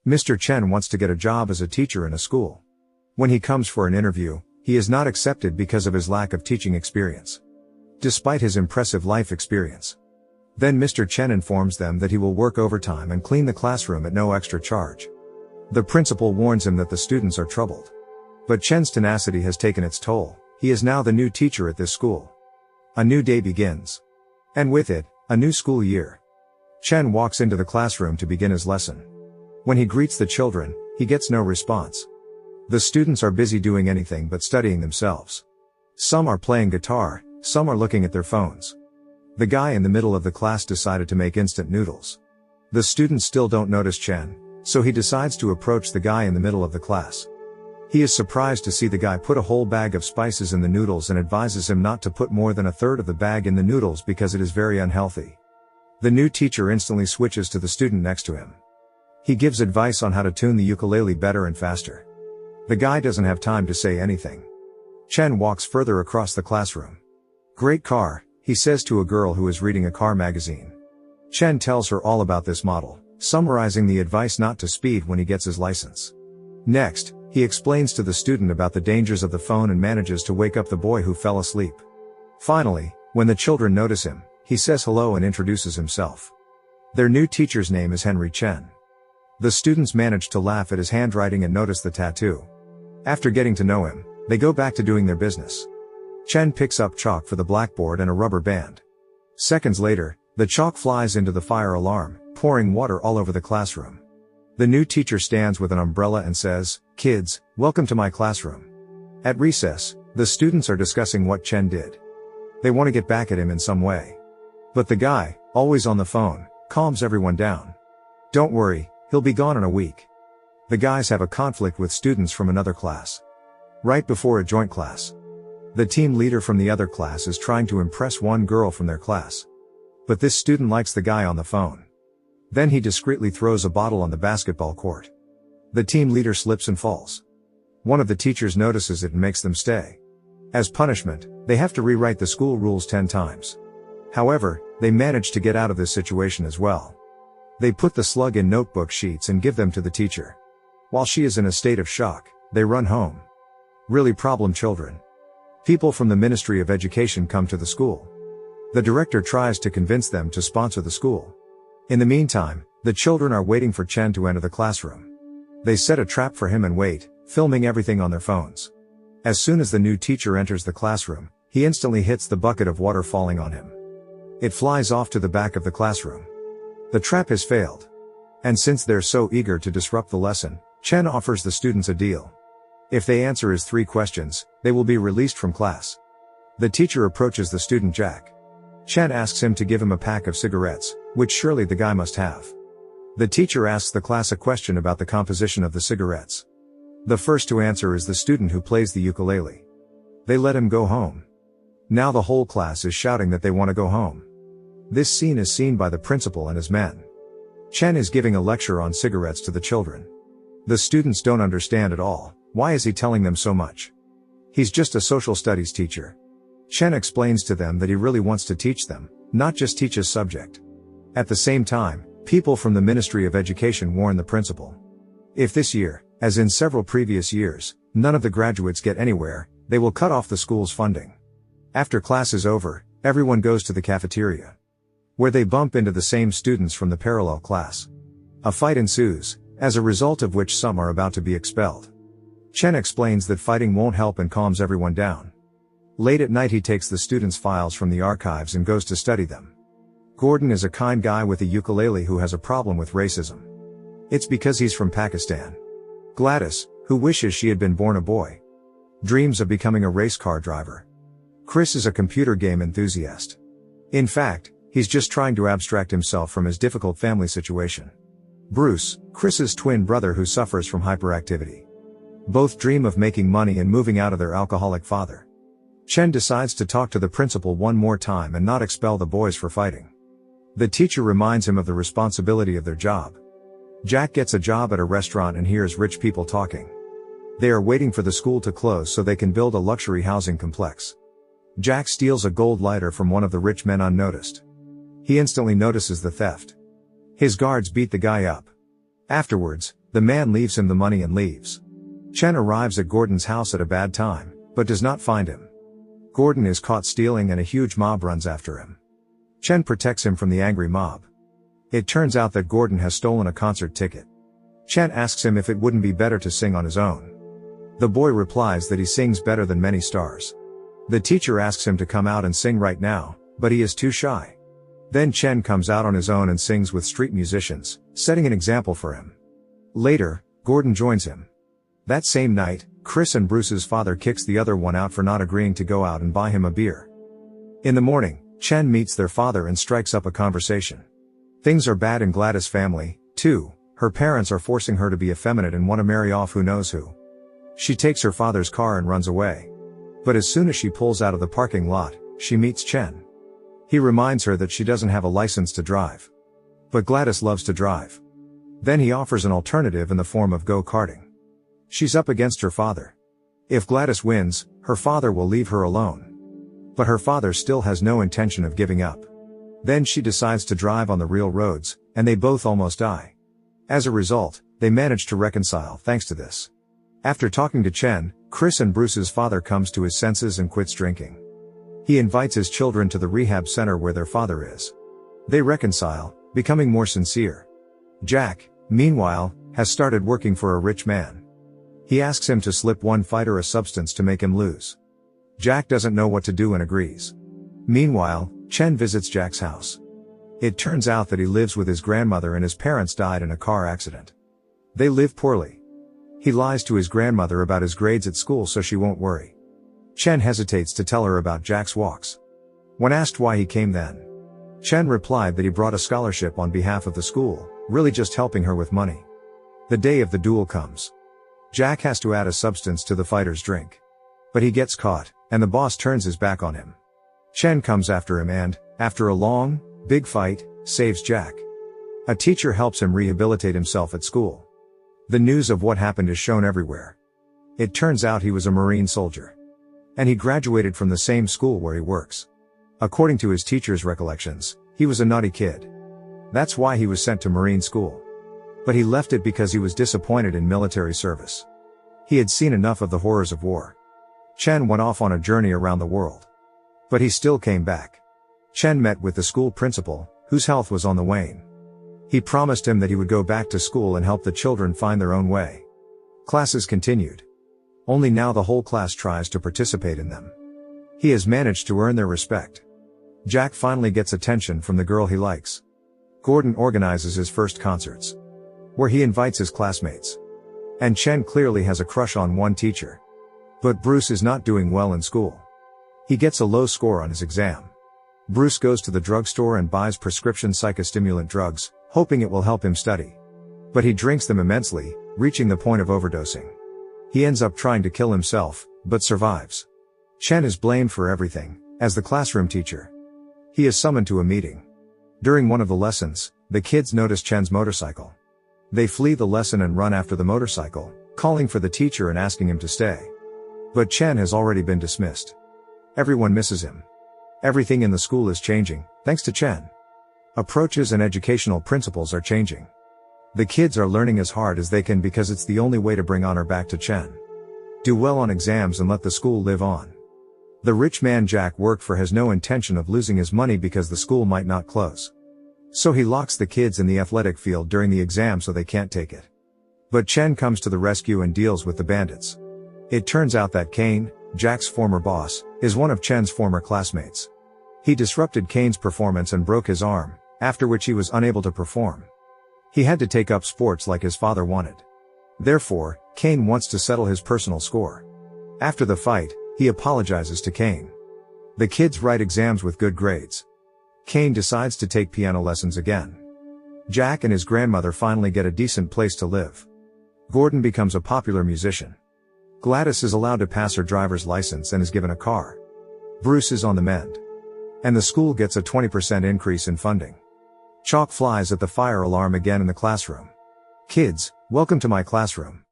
Mr. Chen wants to get a job as a teacher in a school. When he comes for an interview, he is not accepted because of his lack of teaching experience, despite his impressive life experience. Then Mr. Chen informs them that he will work overtime and clean the classroom at no extra charge. The principal warns him that the students are troubled. But Chen's tenacity has taken its toll. He is now the new teacher at this school. A new day begins. And with it, a new school year. Chen walks into the classroom to begin his lesson. When he greets the children, he gets no response. The students are busy doing anything but studying themselves. Some are playing guitar, some are looking at their phones. The guy in the middle of the class decided to make instant noodles. The students still don't notice Chen, so he decides to approach the guy in the middle of the class. He is surprised to see the guy put a whole bag of spices in the noodles and advises him not to put more than a third of the bag in the noodles because it is very unhealthy. The new teacher instantly switches to the student next to him. He gives advice on how to tune the ukulele better and faster. The guy doesn't have time to say anything. Chen walks further across the classroom. "Great car," he says to a girl who is reading a car magazine. Chen tells her all about this model, summarizing the advice not to speed when he gets his license. Next, he explains to the student about the dangers of the phone and manages to wake up the boy who fell asleep. Finally, when the children notice him, he says hello and introduces himself. Their new teacher's name is Henry Chen. The students manage to laugh at his handwriting and notice the tattoo. After getting to know him, they go back to doing their business. Chen picks up chalk for the blackboard and a rubber band. Seconds later, the chalk flies into the fire alarm, pouring water all over the classroom. The new teacher stands with an umbrella and says, "Kids, welcome to my classroom." At recess, the students are discussing what Chen did. They want to get back at him in some way. But the guy, always on the phone, calms everyone down. "Don't worry, he'll be gone in a week." The guys have a conflict with students from another class. Right before a joint class, the team leader from the other class is trying to impress one girl from their class. But this student likes the guy on the phone. Then he discreetly throws a bottle on the basketball court. The team leader slips and falls. One of the teachers notices it and makes them stay. As punishment, they have to rewrite the school rules 10 times. However, they manage to get out of this situation as well. They put the slug in notebook sheets and give them to the teacher. While she is in a state of shock, they run home. Really problem children. People from the Ministry of Education come to the school. The director tries to convince them to sponsor the school. In the meantime, the children are waiting for Chen to enter the classroom. They set a trap for him and wait, filming everything on their phones. As soon as the new teacher enters the classroom, he instantly hits the bucket of water falling on him. It flies off to the back of the classroom. The trap has failed. And since they're so eager to disrupt the lesson, Chen offers the students a deal. If they answer his 3 questions, they will be released from class. The teacher approaches the student Jack. Chen asks him to give him a pack of cigarettes, which surely the guy must have. The teacher asks the class a question about the composition of the cigarettes. The first to answer is the student who plays the ukulele. They let him go home. Now the whole class is shouting that they want to go home. This scene is seen by the principal and his men. Chen is giving a lecture on cigarettes to the children. The students don't understand at all. Why is he telling them so much? He's just a social studies teacher. Chen explains to them that he really wants to teach them, not just teach a subject. At the same time, people from the Ministry of Education warn the principal. If this year, as in several previous years, none of the graduates get anywhere, they will cut off the school's funding. After class is over, everyone goes to the cafeteria, where they bump into the same students from the parallel class. A fight ensues, as a result of which some are about to be expelled. Chen explains that fighting won't help and calms everyone down. Late at night he takes the students' files from the archives and goes to study them. Gordon is a kind guy with a ukulele who has a problem with racism. It's because he's from Pakistan. Gladys, who wishes she had been born a boy, dreams of becoming a race car driver. Chris is a computer game enthusiast. In fact, he's just trying to abstract himself from his difficult family situation. Bruce, Chris's twin brother who suffers from hyperactivity. Both dream of making money and moving out of their alcoholic father. Chen decides to talk to the principal one more time and not expel the boys for fighting. The teacher reminds him of the responsibility of their job. Jack gets a job at a restaurant and hears rich people talking. They are waiting for the school to close so they can build a luxury housing complex. Jack steals a gold lighter from one of the rich men unnoticed. He instantly notices the theft. His guards beat the guy up. Afterwards, the man leaves him the money and leaves. Chen arrives at Gordon's house at a bad time, but does not find him. Gordon is caught stealing and a huge mob runs after him. Chen protects him from the angry mob. It turns out that Gordon has stolen a concert ticket. Chen asks him if it wouldn't be better to sing on his own. The boy replies that he sings better than many stars. The teacher asks him to come out and sing right now, but he is too shy. Then Chen comes out on his own and sings with street musicians, setting an example for him. Later, Gordon joins him. That same night, Chris and Bruce's father kicks the other one out for not agreeing to go out and buy him a beer. In the morning, Chen meets their father and strikes up a conversation. Things are bad in Gladys' family, too. Her parents are forcing her to be effeminate and want to marry off who knows who. She takes her father's car and runs away. But as soon as she pulls out of the parking lot, she meets Chen. He reminds her that she doesn't have a license to drive. But Gladys loves to drive. Then he offers an alternative in the form of go-karting. She's up against her father. If Gladys wins, her father will leave her alone. But her father still has no intention of giving up. Then she decides to drive on the real roads, and they both almost die. As a result, they manage to reconcile thanks to this. After talking to Chen, Chris and Bruce's father comes to his senses and quits drinking. He invites his children to the rehab center where their father is. They reconcile, becoming more sincere. Jack, meanwhile, has started working for a rich man. He asks him to slip one fighter a substance to make him lose. Jack doesn't know what to do and agrees. Meanwhile, Chen visits Jack's house. It turns out that he lives with his grandmother and his parents died in a car accident. They live poorly. He lies to his grandmother about his grades at school so she won't worry. Chen hesitates to tell her about Jack's walks. When asked why he came then, Chen replied that he brought a scholarship on behalf of the school, really just helping her with money. The day of the duel comes. Jack has to add a substance to the fighter's drink. But he gets caught, and the boss turns his back on him. Chen comes after him and, after a long, big fight, saves Jack. A teacher helps him rehabilitate himself at school. The news of what happened is shown everywhere. It turns out he was a Marine soldier. And he graduated from the same school where he works. According to his teacher's recollections, he was a naughty kid. That's why he was sent to Marine school. But he left it because he was disappointed in military service. He had seen enough of the horrors of war. Chen went off on a journey around the world. But he still came back. Chen met with the school principal, whose health was on the wane. He promised him that he would go back to school and help the children find their own way. Classes continued. Only now the whole class tries to participate in them. He has managed to earn their respect. Jack finally gets attention from the girl he likes. Gordon organizes his first concerts, where he invites his classmates. And Chen clearly has a crush on one teacher. But Bruce is not doing well in school. He gets a low score on his exam. Bruce goes to the drugstore and buys prescription psychostimulant drugs, hoping it will help him study. But he drinks them immensely, reaching the point of overdosing. He ends up trying to kill himself, but survives. Chen is blamed for everything, as the classroom teacher. He is summoned to a meeting. During one of the lessons, the kids notice Chen's motorcycle. They flee the lesson and run after the motorcycle, calling for the teacher and asking him to stay. But Chen has already been dismissed. Everyone misses him. Everything in the school is changing, thanks to Chen. Approaches and educational principles are changing. The kids are learning as hard as they can because it's the only way to bring honor back to Chen. Do well on exams and let the school live on. The rich man Jack worked for has no intention of losing his money because the school might not close. So he locks the kids in the athletic field during the exam so they can't take it. But Chen comes to the rescue and deals with the bandits. It turns out that Kane, Jack's former boss, is one of Chen's former classmates. He disrupted Kane's performance and broke his arm, after which he was unable to perform. He had to take up sports like his father wanted. Therefore, Kane wants to settle his personal score. After the fight, he apologizes to Kane. The kids write exams with good grades. Kane decides to take piano lessons again. Jack and his grandmother finally get a decent place to live. Gordon becomes a popular musician. Gladys is allowed to pass her driver's license and is given a car. Bruce is on the mend. And the school gets a 20% increase in funding. Chalk flies at the fire alarm again in the classroom. Kids, welcome to my classroom.